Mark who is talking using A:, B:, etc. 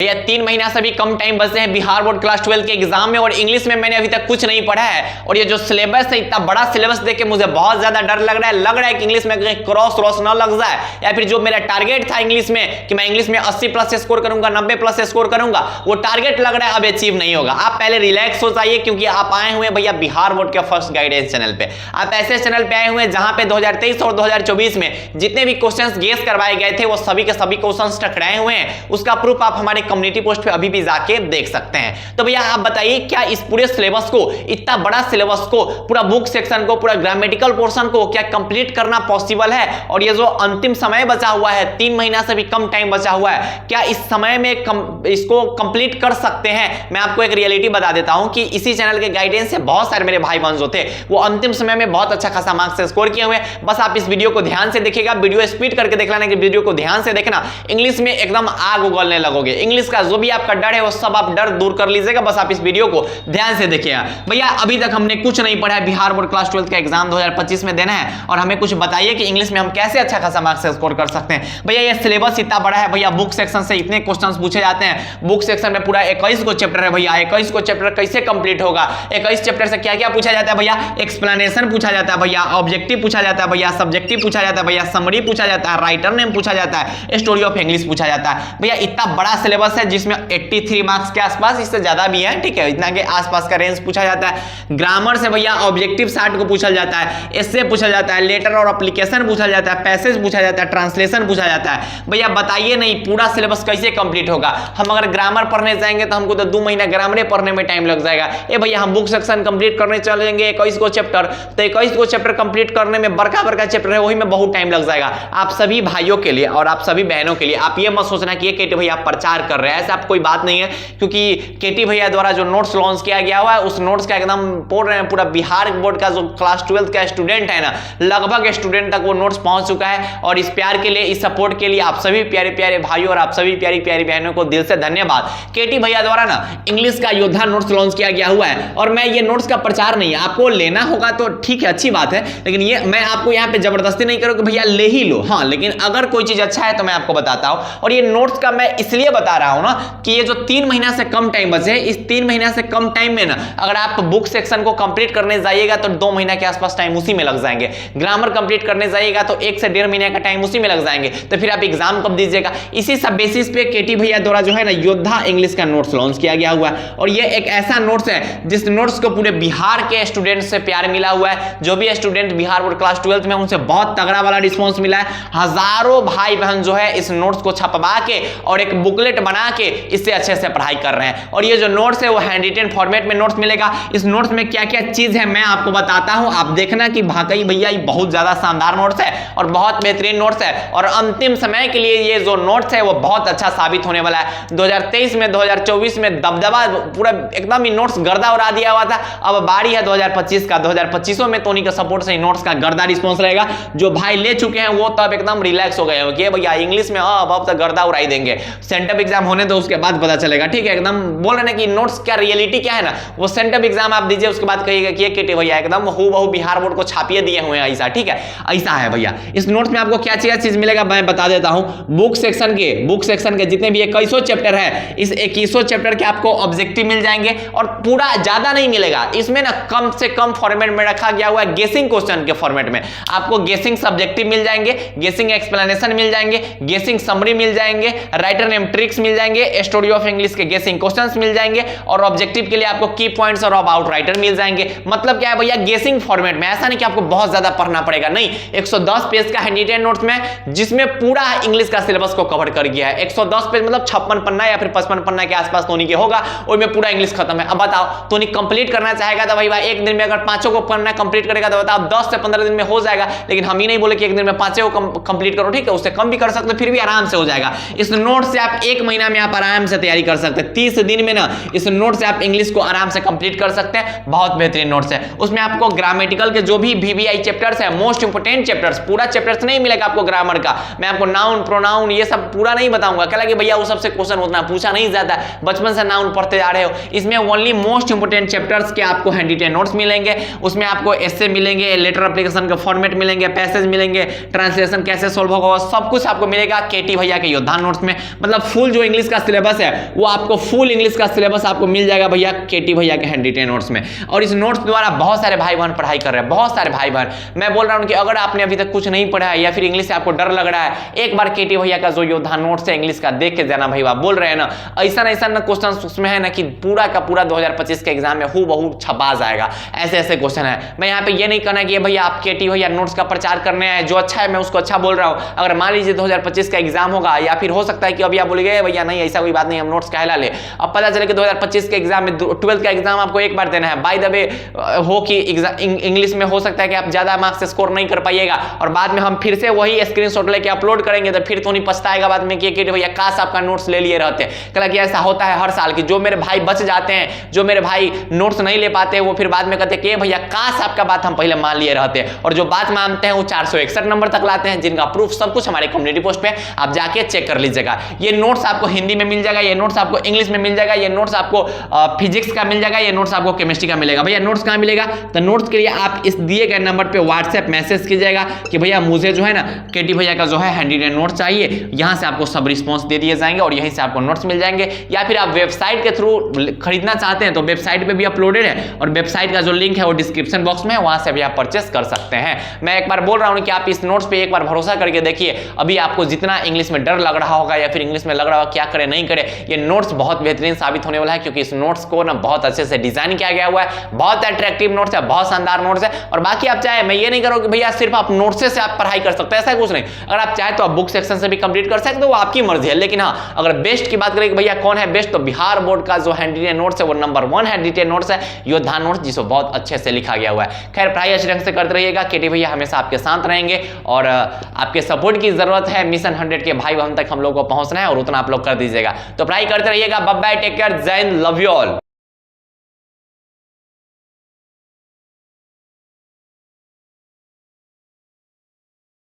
A: भैया 3 महीना से भी कम टाइम बचे हैं बिहार बोर्ड क्लास 12 के एग्जाम में, और इंग्लिश में मैंने अभी तक कुछ नहीं पढ़ा है। और ये जो सिलेबस है, इतना बड़ा सिलेबस देख के मुझे बहुत ज्यादा डर लग रहा है कि इंग्लिश में कहीं क्रॉस ना लग जाए, या फिर जो मेरा टारगेट था इंग्लिश में कि मैं इंग्लिश में 80+ स्कोर करूंगा, 90+ स्कोर करूंगा, वो टारगेट लग रहा है अब अचीव नहीं होगा। आप पहले रिलैक्स हो जाइए, क्योंकि आप आए हुए भैया बिहार बोर्ड के फर्स्ट गाइडेंस चैनल पे। आप ऐसे चैनल पे आए हुए हैं जहां पे 2023 और 2024 में जितने भी क्वेश्चंस गेस करवाए गए थे वो सभी के सभी क्वेश्चंस टकराए हुए हैं। उसका प्रूफ आप हमारे कम्युनिटी पोस्ट पे अभी भी जाके देख सकते हैं। तो भैया आप बताइए, क्या इस पूरे सिलेबस को, इतना बड़ा सिलेबस को, पूरा बुक सेक्शन को, पूरा ग्रामेटिकल पोर्शन को क्या कंप्लीट करना पॉसिबल है? और ये जो अंतिम समय बचा हुआ है, 3 महीना से भी कम टाइम बचा हुआ है, क्या इस समय में इसको कंप्लीट कर सकते हैं? मैं आपको एक रियलिटी बता देता हूं कि इसी चैनल के गाइडेंस से बहुत सारे मेरे भाई बहन जो थे वो अंतिम समय में बहुत अच्छा खासा मार्क्स से स्कोर किए हुए हैं। बस आप इस वीडियो को ध्यान से देखिएगा, वीडियो स्पीड करके देख लेना, कि वीडियो को ध्यान से देखना, इंग्लिश में एकदम आग उगलने लगोगे। इंग्लिश का जो भी आपका डर है वो सब आप डर दूर कर लीजिएगा। बस आप इस वीडियो को ध्यान से देखिएगा। भैया अभी तक हमने कुछ नहीं पढ़ा है, बिहार बोर्ड क्लास 12 का एग्जाम 2025 में देना है, और हमें कुछ बताइए कि इंग्लिश में हम कैसे अच्छा खासा मार्क्स स्कोर कर सकते हैं। भैया ये सिलेबस इतना बड़ा है, भैया बुक सेक्शन से इतने क्वेश्चंस पूछे जाते हैं। बुक सेक्शन में पूरा 21 को चैप्टर है भैया, 21 को चैप्टर कैसे कंप्लीट होगा? 21 चैप्टर से क्या क्या पूछा जाता है भैया? एक्सप्लेनेशन पूछा जाता है भैया, ऑब्जेक्टिव पूछा जाता है भैया, सब्जेक्टिव पूछा जाता है भैया, समरी पूछा जाता है, राइटर नेम पूछा जाता है, स्टोरी ऑफ इंग्लिश पूछा जाता है। भैया इतना बड़ा सिलेबस है जिसमें 83 मार्क्स के आसपास, इससे ज्यादा भी है, ठीक है, इतना के आसपास का रेंज पूछा जाता है। ग्रामर से भैया ऑब्जेक्टिव 60 को पूछा जाता है, एसे पूछा जाता है, लेटर और एप्लीकेशन पूछा जाता है, पैसेज पूछा जाता है, ट्रांसलेशन पूछा जाता है। भैया बताइए नहीं पूरा सिलेबस कैसे कंप्लीट होगा? हम अगर ग्रामर पढ़ने जाएंगे तो हमको तो 2 महीना ग्रामर पढ़ने में टाइम लग जाएगा। ए भैया हम बुक सेक्शन कंप्लीट करने चलेंगे 21 को चैप्टर, तो 21 को चैप्टर कंप्लीट करने में बड़का चैप्टर है, वही में बहुत टाइम लग जाएगा। आप सभी भाइयों के लिए और आप सभी बहनों के लिए आप ये मत सोचना कि ये केटी भैया प्रचार कर रहे हैं, ऐसा आप कोई बात नहीं है, क्योंकि केटी भैया द्वारा जो नोट्स लॉन्च किया गया हुआ है उस नोट्स का एकदम बोल रहे हैं पूरा बिहार बोर्ड का जो क्लास 12 का स्टूडेंट है ना, लगभग स्टूडेंट तक वो नोट्स पहुंच चुका है। और इस प्यार के लिए, इस सपोर्ट के लिए आप सभी प्यारे प्यारे भाइयों और आप सभी प्यारी प्यारी बहनों को दिल से धन्यवाद। केटी भैया द्वारा ना इंग्लिश का योद्धा नोट्स लॉन्च किया गया हुआ है, और मैं ये नोट्स का प्रचार नहीं है, आपको लेना होगा तो ठीक है, अच्छी बात है, लेकिन ये मैं आपको यहाँ पे जबरदस्ती नहीं करूँ कि भैया ले ही लो। हाँ, लेकिन अगर कोई चीज अच्छा है तो मैं आपको बताता हूँ। और ये नोट्स का मैं इसलिए बता रहा हूँ ना कि ये जो 3 महीना से कम टाइम बचे, इस 3 महीना से कम टाइम में ना अगर आप बुक सेक्शन को कंप्लीट करने जाइएगा तो 2 महीना के आसपास टाइम उसी में लग जाएंगे। ग्रामर कंप्लीट करने जाइएगा तो 1 से 1.5 महीने का टाइम उसी में लग जाएंगे। तो फिर आप एग्जाम कब दीजिएगा? इसी सब बेसिस पे केटी भैया द्वारा जो है ना योद्धा इंग्लिश का नोट्स लॉन्च किया गया हुआ है, और ये एक ऐसा नोट्स है जिस नोट्स को पूरे बिहार के स्टूडेंट से प्यार मिला हुआ है। जो भी स्टूडेंट बिहार बोर्ड क्लास 12 में उनसे बहुत तगड़ा वाला रिस्पॉन्स मिला है। हजारों भाई बहन जो है इस नोट्स को छपवा के और एक बुकलेट बना के इससे अच्छे से पढ़ाई कर रहे हैं। और ये जो नोट्स है वो हैंड रिटन फॉर्मेट में नोट्स मिलेगा। इस नोट्स में क्या क्या चीज है मैं आपको बताता हूं, आप देखना कि भाकई भैया ये बहुत ज्यादा शानदार नोट्स है और बहुत बेहतरीन नोट्स है, और अंतिम समय के लिए ये जो नोट्स है वो बहुत अच्छा साबित होने वाला है। 2023 में 2024 में दबदबा पूरा एकदम ही नोट्स गर्दा उड़ा दिया हुआ था, अब बारी है 2025 का। 2025 में तो उन्हीं के सपोर्ट से नोट्स का गर्दा रिस्पॉन्स रहेगा। जो भाई ले चुके हैं वो तब एकदम रिलैक्स हो गए हैं कि भैया इंग्लिश में अब तक गर्दा उड़ाई देंगे, सेंटअप एग्जाम होने तो उसके बाद पता चलेगा, ठीक है। एकदम बोल रहे हैं कि नोट्स क्या रियलिटी क्या है ना, वो सेंटअप एग्जाम आप दीजिए उसके बाद कहिएगा कि ये केटी भैया एकदम हूबहू बिहार बोर्ड को छापिए दिए हुए हैं, ऐसा, ठीक है, ऐसा है भैया। इस नोट्स में आपको क्या चीज मिलेगा मैं बता देता हूं। बुक सेक्शन के जितने भी 21 चैप्टर है, इस 21 चैप्टर के आपको ऑब्जेक्टिव मिल जाएंगे, और पूरा ज्यादा नहीं मिलेगा इसमें ना, कम से कम फॉर्मेट में रखा गया हुआ है गेसिंग क्वेश्चन के फॉर्मेट में। आपको गेसिंग सब्जेक्टिव मिल जाएंगे, गेसिंग एक्सप्लेनेशन मिल जाएंगे, गेसिंग समरी मिल जाएंगे, राइटर नेम ट्रिक्स मिल जाएंगे, स्टोरी ऑफ इंग्लिश के गेसिंग क्वेश्चंस मिल जाएंगे, और ऑब्जेक्टिव के लिए आपको की पॉइंट्स और अबाउट राइटर मिल जाएंगे। मतलब क्या है भैया, गेसिंग फॉर्मेट में, ऐसा नहीं कि आपको बहुत ज्यादा पढ़ना पड़ेगा, नहीं, 110 पेज का हैंडरिटन नोट्स में जिसमें पूरा इंग्लिश का सिलेबस को कवर कर गया है। 110 पेज मतलब 56 पन्ना या फिर 55 पन्ना के आसपास टोनी के होगा, उसमें पूरा इंग्लिश खत्म है। अब बताओ टोनी कंप्लीट करना चाहेगा तो भाई एक दिन में अगर 5 को पढ़ना कंप्लीट करेगा तो बताओ 10 से 15 दिन में हो जाएगा, लेकिन हम ही नहीं बोले कि एक दिन में 5 को कंप्लीट करो, ठीक है, उससे कम भी कर सकते, फिर भी आराम से हो जाएगा। इस नोट से आप 1 महीना में आप आराम से तैयारी कर सकते हैं। 30 दिन में ना इस नोट से आप इंग्लिश को आराम से कंप्लीट कर सकते हैं। बहुत बेहतरीन नोट्स है। उसमें आपको ग्रामेटिकल के जो भी VBI चैप्टर्स है, मोस्ट इंपोर्टेंट चैप्टर्स, पूरा चैप्टर्स नहीं मिलेगा आपको ग्रामर का। मैं आपको नाउन प्रोनाउन ये सब पूरा नहीं बताऊंगा, क्या लगे भैया वो सबसे क्वेश्चन उतना पूछा नहीं जाता, बचपन से नाउन पढ़ते जा रहे हो। इसमें ओनली मोस्ट इंपोर्टेंट चैप्टर्स के आपको हैंडरिटन नोट्स मिलेंगे। उसमें आपको एसे मिलेंगे, लेटर एप्लीकेशन के फॉर्मेट मिलेंगे, पैसेज मिलेंगे, ट्रांसलेशन कैसे सोल्व होगा, सब कुछ आपको मिलेगा केटी भैया के योद्धा नोट्स में। मतलब फुल जो इंग्लिश का सिलेबस है वो आपको फुल इंग्लिश का सिलेबस आपको मिल जाएगा भैया केटी भैया के हैंड रिटेन नोट्स में। और इस नोट्स द्वारा बहुत सारे भाई बहन पढ़ाई कर रहे हैं, बहुत सारे भाई बहन। मैं बोल रहा हूं कि अगर आपने अभी तक कुछ नहीं पढ़ा है या फिर इंग्लिश से आपको डर लग रहा है, एक बार केटी भैया का जो योद्धा नोट्स है इंग्लिश का देख के जाना भाई। आप बोल रहे हैं ना ऐसा क्वेश्चन उसमें है ना कि पूरा का पूरा 2025 के एग्जाम में हूबहू छपा जाएगा, ऐसे ऐसे क्वेश्चन है। मैं यहाँ पे ये नहीं कहना कि भैया आप केटी भैया नोट्स का प्रचार करने आए, जो अच्छा है मैं उसको अच्छा बोल रहा हूँ। अगर मान लीजिए 2025 का एग्जाम होगा या फिर हो सकता है कि अभी आप बोलिए भैया नहीं ऐसा कोई बात नहीं, हम नोट्स कहला ले। अब पता चले कि 2025 के एग्जाम में 12th का एग्जाम आपको एक बार देना है, बाय द वे हो कि इंग्लिश में हो सकता है कि आप ज्यादा मार्क्स से स्कोर नहीं कर पाइएगा और बाद में हम फिर से वही स्क्रीनशॉट लेके अपलोड करेंगे तो फिर तो नहीं पछताएगा बाद में कि भैया काश आपका नोट्स ले लिए रहते। कल कि ऐसा होता है हर साल की, जो मेरे भाई बच जाते हैं, जो मेरे भाई नोट्स नहीं ले पाते वो फिर बाद में कहते कि भैया काश आपका बात हम पहले मान लिए रहते। और जो बात मानते हैं वो 461 नंबर तक लाते हैं, जिनका प्रूफ सब कुछ हमारे कम्युनिटी पोस्ट पे आप जाके चेक कर लीजिएगा। ये नोट्स आपको हिंदी में मिल जाएगा, ये नोट्स आपको इंग्लिश में मिल जाएगा, ये नोट्स आपको फिजिक्स का मिल जाएगा, ये नोट्स आपको केमिस्ट्री का मिलेगा। भैया नोट्स कहाँ मिलेगा? तो नोट्स के लिए आप इस दिए गए नंबर पे व्हाट्सएप मैसेज कीजिएगा कि भैया मुझे जो है ना केटी भैया का जो है हैंड रिटेन नोट्स चाहिए। यहाँ से आपको सब रिस्पॉन्स दे दिए जाएंगे और यहीं से आपको नोट्स मिल जाएंगे। या फिर आप वेबसाइट के थ्रू खरीदना चाहते हैं तो वेबसाइट पे भी अपलोडेड है और वेबसाइट का जो लिंक है वो डिस्क्रिप्शन बॉक्स में है, वहां से भी आप परचेस कर सकते हैं। मैं एक बार बोल रहा हूं कि आप इस नोट्स पे एक बार भरोसा करके देखिए। अभी आपको जितना इंग्लिश में डर लग रहा होगा या फिर इंग्लिश में लग रहा होगा क्या करे नहीं करे, ये नोट्स बहुत बेहतरीन साबित होने वाला है, क्योंकि इस नोट्स को ना बहुत अच्छे से डिजाइन किया गया हुआ है, बहुत अट्रैक्टिव नोट्स है, बहुत शानदार नोट्स है। और बाकी आप चाहे, मैं ये नहीं करूँ कि भैया सिर्फ आप नोट्स से आप पढ़ाई कर सकते हैं, ऐसा कुछ नहीं। अगर आप चाहे तो आप बुक सेक्शन से भी कंप्लीट कर सकते हो, वो आपकी मर्जी है। लेकिन हाँ, अगर बेस्ट की बात करें कि भैया कौन है बेस्ट, तो बिहार बोर्ड का जो हैंड रिटेन नोट्स है वो नंबर 1 हैंड रिटेन नोट्स है, योद्धा नोट्स, जिसको बहुत अच्छे से लिखा गया हुआ है। खैर पढ़ाई अच्छे ढंग से करते रहिएगा, केटी भैया हमेशा आपके साथ रहेंगे और आपके सपोर्ट की जरूरत है। मिशन 100 के भाई बहन तक हम लोग को पहुंचना है और उतना आप लोग कर दीजिएगा। तो पढ़ाई करते रहिएगा। बाय बाय, टेक केयर, जय हिंद, लव यू ऑल।